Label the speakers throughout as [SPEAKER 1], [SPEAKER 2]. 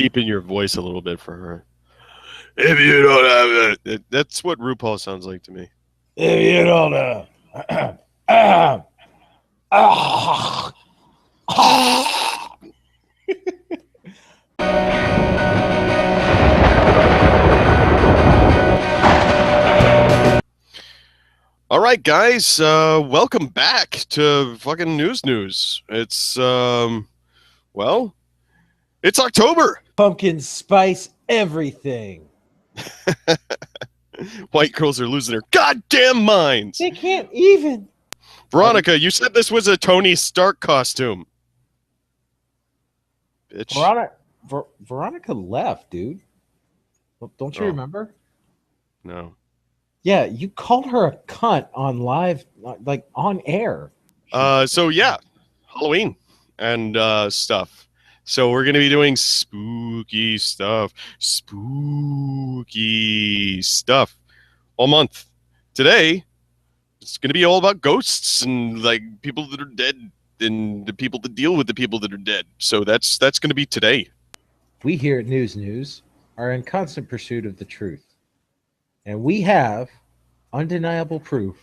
[SPEAKER 1] deepen your voice a little bit for her. If you don't have it, that's what RuPaul sounds like to me.
[SPEAKER 2] If you don't
[SPEAKER 1] All right, guys, welcome back to fucking News. It's well, it's October.
[SPEAKER 2] pumpkin spice everything.
[SPEAKER 1] White girls are losing their goddamn minds.
[SPEAKER 2] They can't even.
[SPEAKER 1] Veronica, you said this was a Tony Stark costume. Bitch.
[SPEAKER 2] Veronica left, dude. Don't you remember?
[SPEAKER 1] No.
[SPEAKER 2] Yeah, you called her a cunt on live, like on air.
[SPEAKER 1] So yeah, Halloween and stuff. So we're gonna be doing spooky stuff all month. Today, it's gonna be all about ghosts and like people that are dead and the people that deal with the people that are dead. So that's gonna be today.
[SPEAKER 2] We here at News are in constant pursuit of the truth, and we have undeniable proof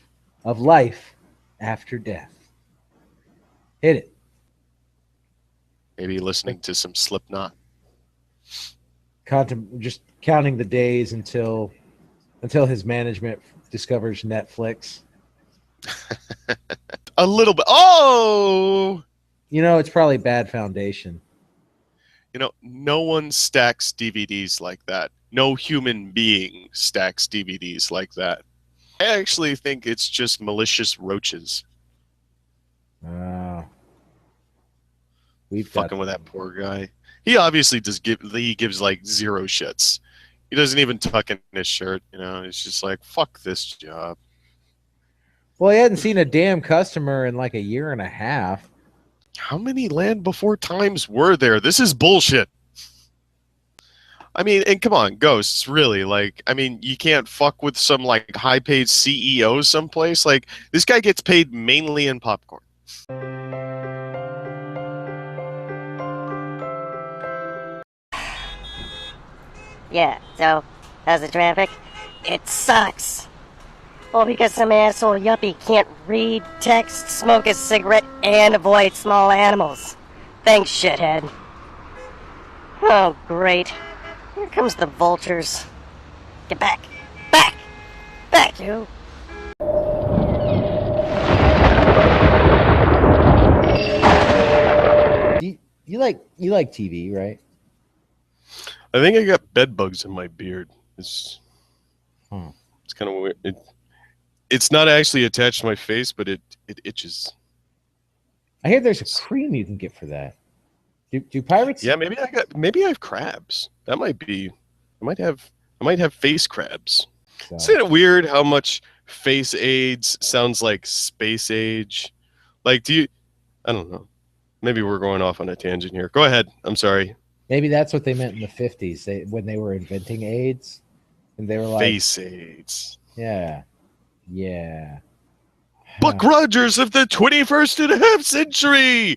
[SPEAKER 2] of life after death. Hit it.
[SPEAKER 1] Maybe listening to some Slipknot.
[SPEAKER 2] Just counting the days until his management discovers Netflix.
[SPEAKER 1] A little bit. Oh,
[SPEAKER 2] it's probably bad foundation.
[SPEAKER 1] No one stacks DVDs like that. No human being stacks DVDs like that. I actually think it's just malicious roaches.
[SPEAKER 2] We've
[SPEAKER 1] fucking with that poor guy. He obviously gives like zero shits. He doesn't even tuck in his shirt. He's just like, fuck this job.
[SPEAKER 2] Well, he hadn't seen a damn customer in like a year and a half.
[SPEAKER 1] How many Land Before Times were there? This is bullshit. I mean, and come on, ghosts, really? Like, I mean, you can't fuck with some like high-paid CEO someplace. Like, this guy gets paid mainly in popcorn.
[SPEAKER 3] Yeah, so, how's the traffic? It sucks. Well, because some asshole yuppie can't read, text, smoke a cigarette, and avoid small animals. Thanks, shithead. Oh, great. Here comes the vultures. Get back! Back! Back, you!
[SPEAKER 2] You like TV, right?
[SPEAKER 1] I think I got bed bugs in my beard. It's kind of weird. It's not actually attached to my face, but it itches.
[SPEAKER 2] I hear there's a cream you can get for that. Do pirates?
[SPEAKER 1] Yeah, maybe I have crabs. That might be. I might have face crabs.
[SPEAKER 2] So.
[SPEAKER 1] Isn't it weird how much face AIDS sounds like space age? Like, I don't know. Maybe we're going off on a tangent here. Go ahead. I'm sorry.
[SPEAKER 2] Maybe that's what they meant in the 50s when they were inventing AIDS, and they were like
[SPEAKER 1] face AIDS.
[SPEAKER 2] Yeah.
[SPEAKER 1] Buck Rogers of the 21st and a half century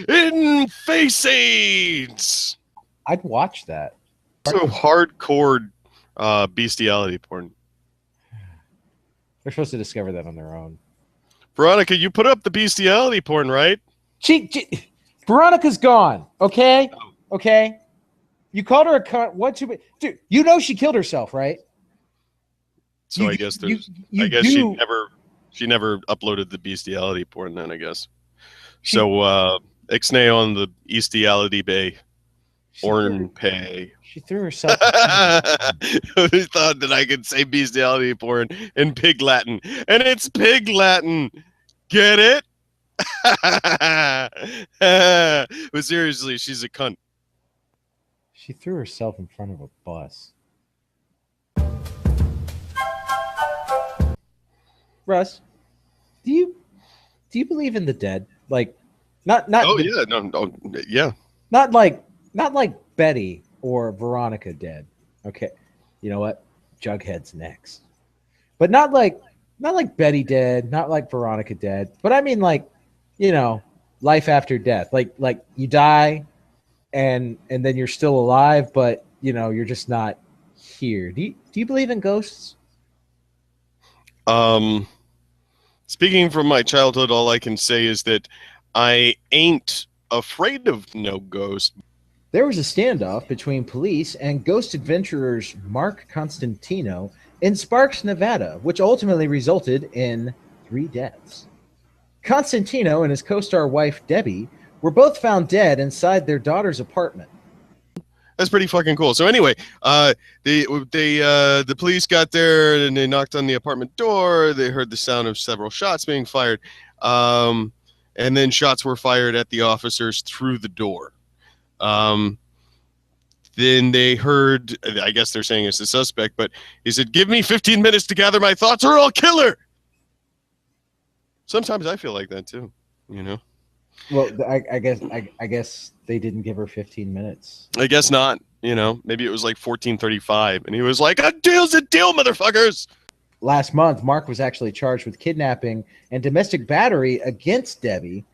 [SPEAKER 1] in face AIDS.
[SPEAKER 2] I'd watch that.
[SPEAKER 1] So hardcore bestiality porn.
[SPEAKER 2] They're supposed to discover that on their own.
[SPEAKER 1] Veronica, you put up the bestiality porn, right?
[SPEAKER 2] Veronica's gone. Okay. Okay. You called her a cunt. Dude, she killed herself, right?
[SPEAKER 1] So I guess she never uploaded the bestiality porn then, I guess. So Ixnay on the bestiality bay. Orn pay.
[SPEAKER 2] She threw herself.
[SPEAKER 1] Who thought that I could say bestiality porn in pig Latin? And it's pig Latin. Get it? But seriously, she's a cunt.
[SPEAKER 2] She threw herself in front of a bus. Russ, do you believe in the dead? Like, not.
[SPEAKER 1] Oh yeah, yeah.
[SPEAKER 2] Not like Betty or Veronica dead. Okay, you know what? Jughead's next, but not like Betty dead, not like Veronica dead. But I mean, like, life after death. Like you die, and then you're still alive, but you're just not here. Do you believe in ghosts?
[SPEAKER 1] Speaking from my childhood, all I can say is that I ain't afraid of no ghost.
[SPEAKER 2] There was a standoff between police and ghost adventurers Mark Constantino in Sparks, Nevada, which ultimately resulted in 3 deaths. Constantino and his co-star wife Debbie were both found dead inside their daughter's apartment.
[SPEAKER 1] That's pretty fucking cool. So anyway, the police got there and they knocked on the apartment door. They heard the sound of several shots being fired, and then shots were fired at the officers through the door. Then they heard, I guess they're saying it's the suspect, but he said, "Give me 15 minutes to gather my thoughts or I'll kill her." Sometimes I feel like that too,
[SPEAKER 2] Well, I guess they didn't give her 15 minutes.
[SPEAKER 1] I guess not. Maybe it was like 14:35, and he was like, "A deal's a deal, motherfuckers."
[SPEAKER 2] Last month, Mark was actually charged with kidnapping and domestic battery against Debbie.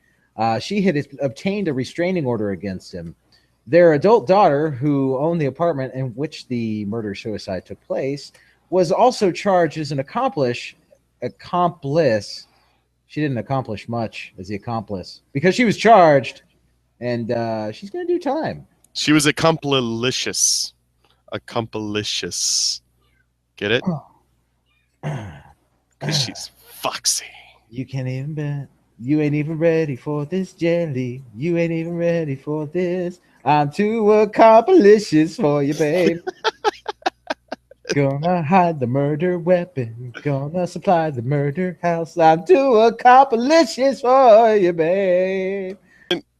[SPEAKER 2] She had obtained a restraining order against him. Their adult daughter, who owned the apartment in which the murder-suicide took place, was also charged as an accomplice. She didn't accomplish much as the accomplice because she was charged, and she's going to do time.
[SPEAKER 1] She was accomplicious. Accomplicious. Get it? Because she's foxy.
[SPEAKER 2] You can't even bet. You ain't even ready for this jelly. You ain't even ready for this. I'm too accomplicious for you, babe. Gonna hide the murder weapon. Gonna supply the murder house. I'm too accomplicious for you, babe.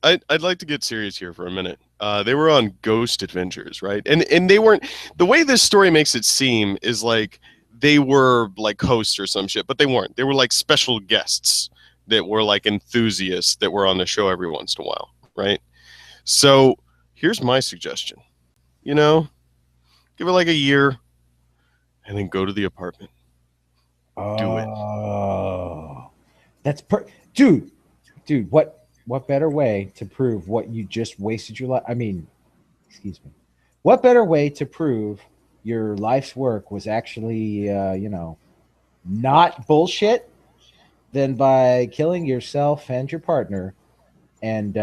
[SPEAKER 1] I'd like to get serious here for a minute. They were on ghost adventures, right? And they weren't. The way this story makes it seem is like they were like hosts or some shit, but they weren't. They were like special guests that were like enthusiasts that were on the show every once in a while, right? So here's my suggestion. Give it like a year, and then go to the apartment. Do it.
[SPEAKER 2] Oh, that's dude. What better way to prove what you just wasted your life? I mean, excuse me. What better way to prove your life's work was actually, not bullshit than by killing yourself and your partner and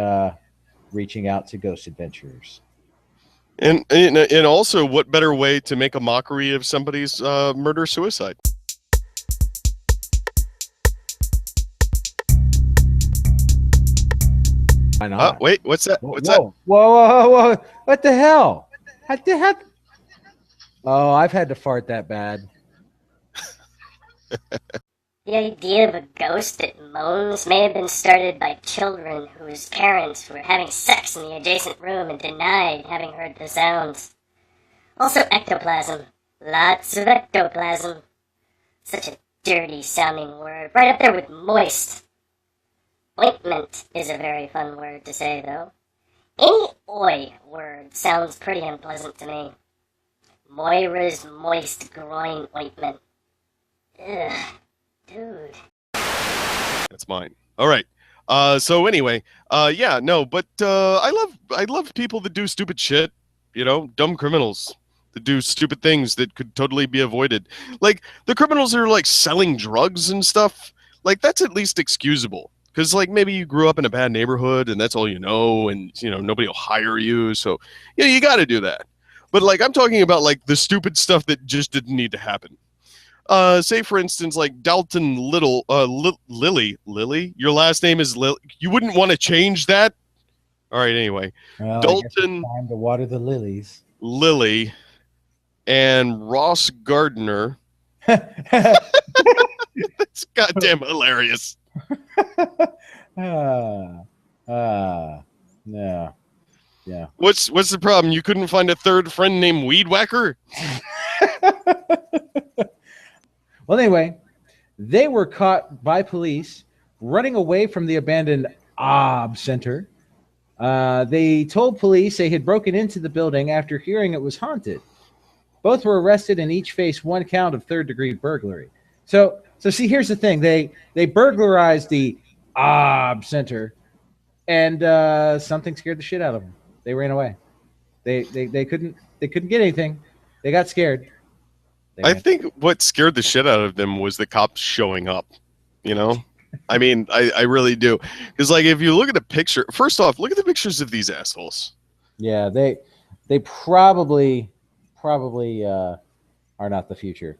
[SPEAKER 2] reaching out to ghost adventurers?
[SPEAKER 1] And also, what better way to make a mockery of somebody's murder-suicide?
[SPEAKER 2] Why not?
[SPEAKER 1] Wait, what's that? What's that?
[SPEAKER 2] Whoa. What the hell? What the heck? Oh, I've had to fart that bad.
[SPEAKER 3] The idea of a ghost that moans may have been started by children whose parents were having sex in the adjacent room and denied having heard the sounds. Also ectoplasm. Lots of ectoplasm. Such a dirty sounding word, right up there with moist. Ointment is a very fun word to say, though. Any oi word sounds pretty unpleasant to me. Moira's moist groin ointment. Ugh, dude.
[SPEAKER 1] That's mine. All right. So anyway, I love people that do stupid shit. Dumb criminals that do stupid things that could totally be avoided. Like the criminals that are like selling drugs and stuff. Like that's at least excusable. Because, like, maybe you grew up in a bad neighborhood and that's all you know, and, nobody will hire you. So, you got to do that. But, like, I'm talking about, like, the stupid stuff that just didn't need to happen. Say, for instance, like, Dalton Lily. Lily? Your last name is Lily? You wouldn't want to change that? All right, anyway.
[SPEAKER 2] Well,
[SPEAKER 1] Dalton
[SPEAKER 2] time to water the lilies.
[SPEAKER 1] Lily and Ross Gardner. That's goddamn hilarious.
[SPEAKER 2] Yeah.
[SPEAKER 1] What's the problem? You couldn't find a third friend named Weed Whacker?
[SPEAKER 2] Well, anyway, they were caught by police running away from the abandoned center. They told police they had broken into the building after hearing it was haunted. Both were arrested and each faced 1 count of third-degree burglary. So see, here's the thing. They burglarized the center, and something scared the shit out of them. They ran away. They couldn't get anything. They got scared.
[SPEAKER 1] I think what scared the shit out of them was the cops showing up. You know, I mean, I really do. Because like, if you look at the picture, first off, look at the pictures of these assholes.
[SPEAKER 2] Yeah, they probably are not the future.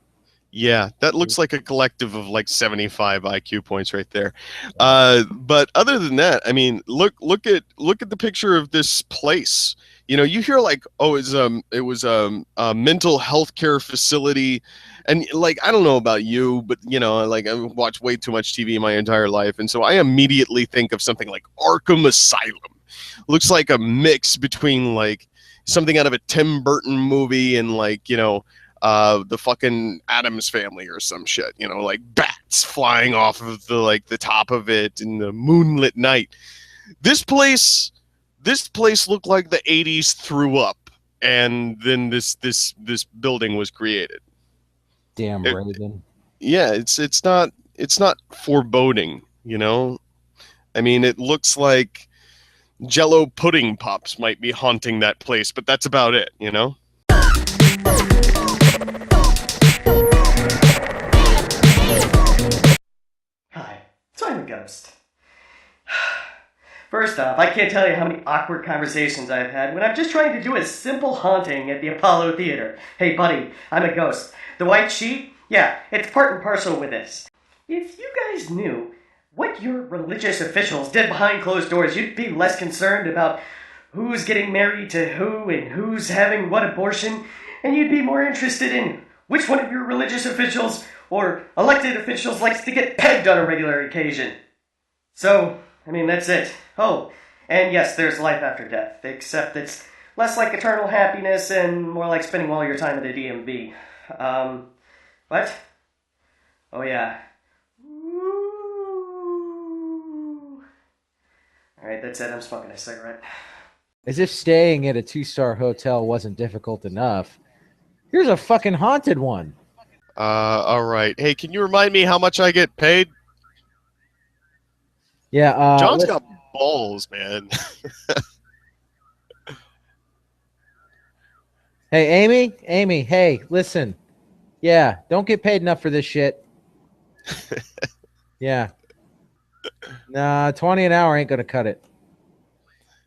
[SPEAKER 1] Yeah, that looks like a collective of like 75 IQ points right there. But other than that, I mean, look at the picture of this place. You know, you hear like, oh, it was a mental health care facility, and like, I don't know about you, but you know, like, I watched way too much TV my entire life, and so I immediately think of something like Arkham Asylum. Looks like a mix between like something out of a Tim Burton movie and like, you know, the fucking Addams Family or some shit, you know, like bats flying off of the top of it in the moonlit night. This place looked like the 80s threw up, and then this building was created.
[SPEAKER 2] Damn
[SPEAKER 1] It,
[SPEAKER 2] Reagan.
[SPEAKER 1] yeah, it's not foreboding, you know. I mean, it looks like Jello pudding pops might be haunting that place, but that's about it, you know.
[SPEAKER 4] Hi, so I'm a ghost. First off, I can't tell you how many awkward conversations I've had when I'm just trying to do a simple haunting at the Apollo Theater. Hey buddy, I'm a ghost. The white sheet? Yeah, it's part and parcel with this. If you guys knew what your religious officials did behind closed doors, you'd be less concerned about who's getting married to who and who's having what abortion, and you'd be more interested in which one of your religious officials or elected officials likes to get pegged on a regular occasion. So, I mean, that's it. Oh, and yes, there's life after death, except it's less like eternal happiness and more like spending all your time at the DMV. What? Oh yeah. Alright, that's it. I'm smoking a cigarette.
[SPEAKER 2] As if staying at a 2-star hotel wasn't difficult enough. Here's a fucking haunted one.
[SPEAKER 1] All right. Hey, can you remind me how much I get paid?
[SPEAKER 2] Yeah,
[SPEAKER 1] John's got balls, man.
[SPEAKER 2] Hey, Amy, hey, listen. Yeah, don't get paid enough for this shit. Yeah. Nah, 20 an hour ain't gonna cut it.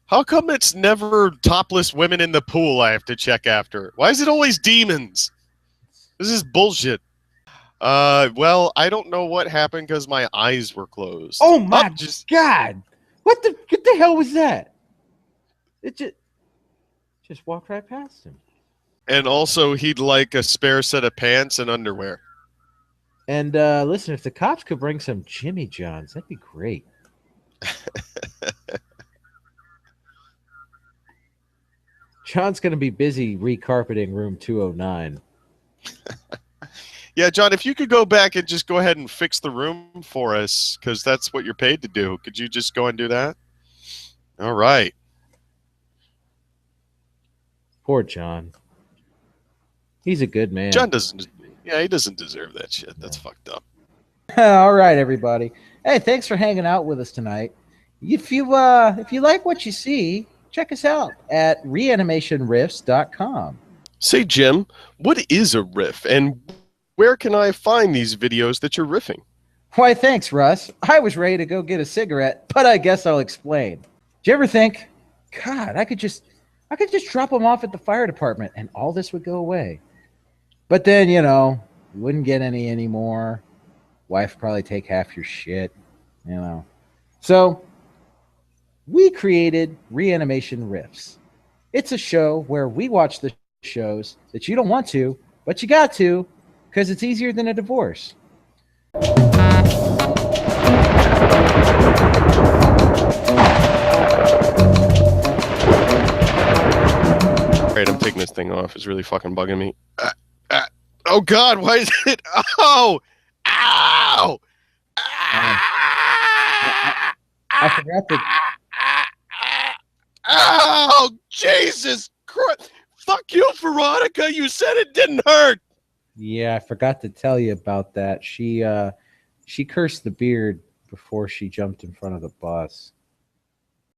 [SPEAKER 1] How come it's never topless women in the pool I have to check after? Why is it always demons? This is bullshit. Well, I don't know what happened because my eyes were closed.
[SPEAKER 2] Oh my God! What the hell was that? It just walked right past him.
[SPEAKER 1] And also, he'd like a spare set of pants and underwear.
[SPEAKER 2] And listen, if the cops could bring some Jimmy Johns, that'd be great. John's going to be busy recarpeting room 209.
[SPEAKER 1] Yeah, John, if you could go back and just go ahead and fix the room for us, because that's what you're paid to do. Could you just go and do that? All right.
[SPEAKER 2] Poor John. He's a good man.
[SPEAKER 1] John doesn't. Yeah, he doesn't deserve that shit. That's fucked up.
[SPEAKER 2] All right, everybody. Hey, thanks for hanging out with us tonight. If you like what you see, check us out at reanimationriffs.com.
[SPEAKER 1] Say, Jim, what is a riff, and where can I find these videos that you're riffing?
[SPEAKER 2] Why, thanks, Russ. I was ready to go get a cigarette, but I guess I'll explain. Did you ever think, God, I could just drop them off at the fire department and all this would go away? But then, you know, you wouldn't get any anymore. Wife would probably take half your shit, you know. So we created Reanimation Riffs. It's a show where we watch the shows that you don't want to, but you got to, because it's easier than a divorce.
[SPEAKER 1] All right, I'm taking this thing off. It's really fucking bugging me. Oh, God, why is it? Oh! Ow!
[SPEAKER 2] I forgot that.
[SPEAKER 1] Oh, Jesus Christ. Fuck you, Veronica. You said it didn't hurt.
[SPEAKER 2] Yeah, I forgot to tell you about that. She cursed the beard before she jumped in front of the bus.